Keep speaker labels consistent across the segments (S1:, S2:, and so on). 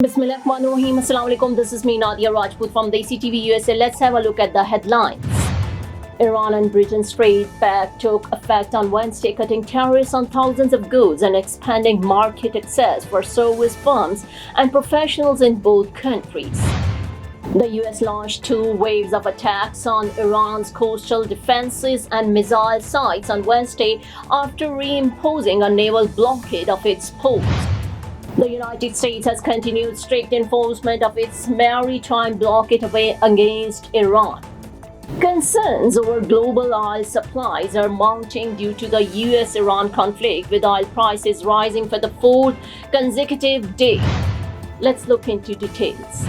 S1: Bismillahirrahmanirrahim. Assalamu alaikum. This is me, Nadia Rajput from DESI TV USA. Let's have a look at the headlines. Iran and Britain Strait pact took effect on Wednesday, cutting tariffs on thousands of goods and expanding market access for service firms and professionals in both countries. The US launched two waves of attacks on Iran's coastal defenses and missile sites on Wednesday after reimposing a naval blockade of its ports. The United States has continued strict enforcement of its maritime blockade against Iran. Concerns over global oil supplies are mounting due to the US-Iran conflict, with oil prices rising for the fourth consecutive day. Let's look into details.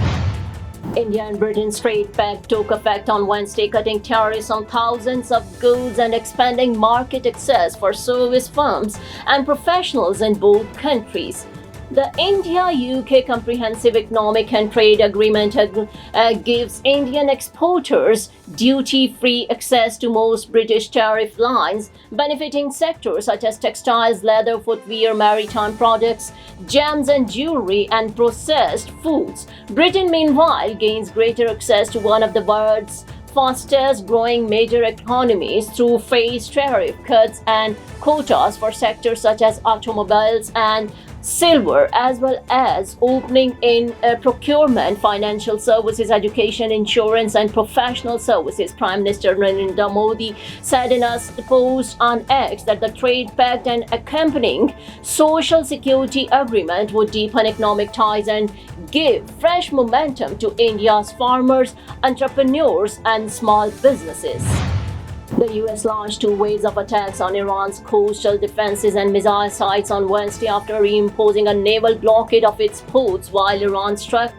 S1: India and Britain Strait pact took effect on Wednesday, cutting tariffs on thousands of goods and expanding market access for service firms and professionals in both countries. The India-UK Comprehensive Economic and Trade Agreement gives Indian exporters duty-free access to most British tariff lines, benefiting sectors such as textiles, leather, footwear, maritime products, gems and jewelry, and processed foods. Britain, meanwhile, gains greater access to one of the world's fastest growing major economies through phased tariff cuts and quotas for sectors such as automobiles and silver, as well as opening in procurement, financial services, education, insurance, and professional services. Prime Minister Narendra Modi said in a post on X that the trade pact and accompanying social security agreement would deepen economic ties and give fresh momentum to India's farmers, entrepreneurs, and small businesses. The US launched two waves of attacks on Iran's coastal defenses and missile sites on Wednesday after reimposing a naval blockade of its ports, while Iran struck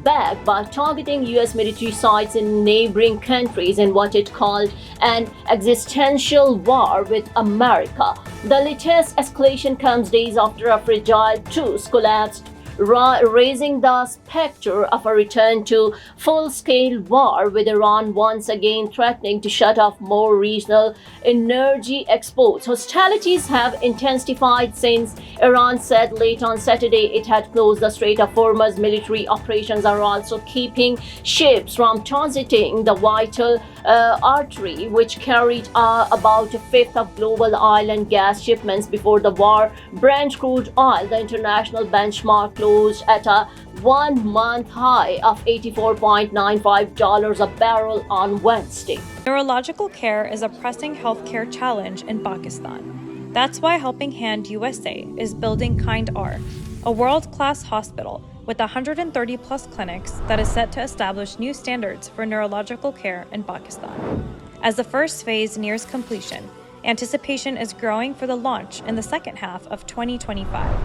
S1: back by targeting US military sites in neighboring countries in what it called an existential war with America. The latest escalation comes days after a fragile truce collapsed, raising the specter of a return to full-scale war, with Iran once again threatening to shut off more regional energy exports. Hostilities have intensified since Iran said late on Saturday it had closed the Strait of Hormuz. Military operations are also keeping ships from transiting the vital artery, which carried about a fifth of global oil and gas shipments before the war. Brent crude oil, the international benchmark, closed at a 1-month high of $84.95 a barrel on Wednesday.
S2: Neurological care is a pressing healthcare challenge in Pakistan. That's why Helping Hand USA is building Kind R, a world-class hospital with 130 plus clinics that is set to establish new standards for neurological care in Pakistan. As the first phase nears completion, anticipation is growing for the launch in the second half of 2025.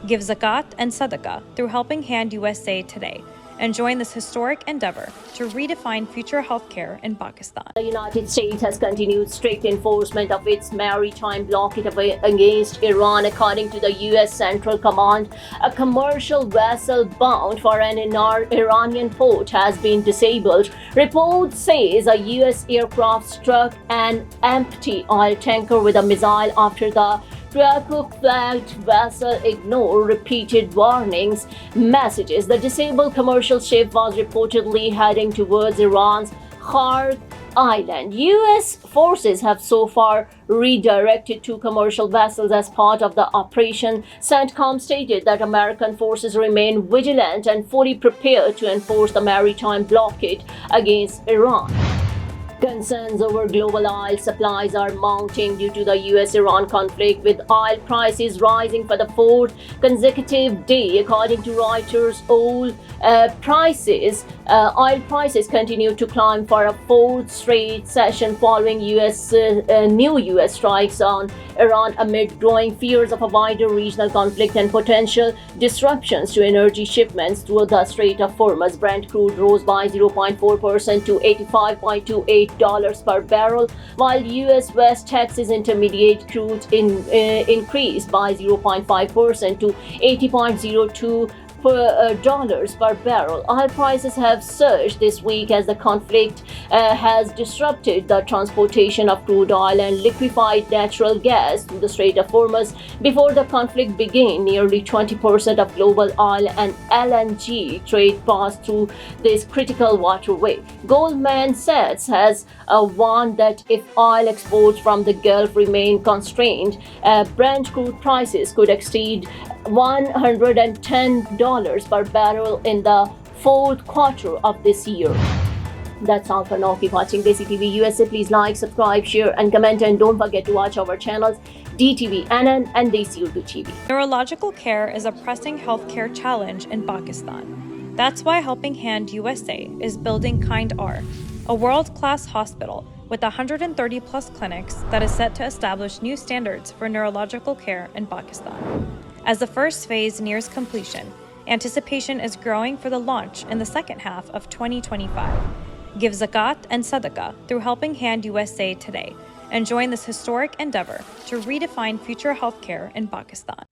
S2: Give zakat and sadaqah through Helping Hand USA today and join this historic endeavor to redefine future healthcare in Pakistan.
S1: The United States has continued strict enforcement of its maritime blockade against Iran. According to the U.S. Central Command, a commercial vessel bound for an Iranian port has been disabled. Report says a U.S. aircraft struck an empty oil tanker with a missile after the Kirkuk-flagged vessel ignored repeated warnings messages. The disabled commercial ship was reportedly heading towards Iran's Khark Island. U.S. forces have so far redirected two commercial vessels as part of the operation. CENTCOM stated that American forces remain vigilant and fully prepared to enforce the maritime blockade against Iran. Concerns over global oil supplies are mounting due to the US-Iran conflict, with oil prices rising for the fourth consecutive day. According to Reuters, oil prices continue to climb for a fourth straight session following new US strikes on Iran amid growing fears of a wider regional conflict and potential disruptions to energy shipments through the Strait of Hormuz. Brent crude rose by 0.4% to $85.28 per barrel, while U.S. West Texas Intermediate crude increased by 0.5% to $80.02 dollars per barrel. Oil prices have surged this week as the conflict has disrupted the transportation of crude oil and liquefied natural gas through the Strait of Hormuz. Before the conflict began, nearly 20% of global oil and LNG trade passed through this critical waterway. Goldman Sachs has warned that if oil exports from the Gulf remain constrained, Brent crude prices could exceed $110 per barrel in the fourth quarter of this year. That's all for now. Keep watching DESI TV USA. Please like, subscribe, share, and comment. And don't forget to watch our channels DTV NN and DESI Urdu TV.
S2: Neurological care is a pressing healthcare challenge in Pakistan. That's why Helping Hand USA is building Kind R, a world-class hospital with 130 plus clinics that is set to establish new standards for neurological care in Pakistan. As the first phase nears completion, anticipation is growing for the launch in the second half of 2025. Give zakat and sadaqah through Helping Hand USA today and join this historic endeavor to redefine future healthcare in Pakistan.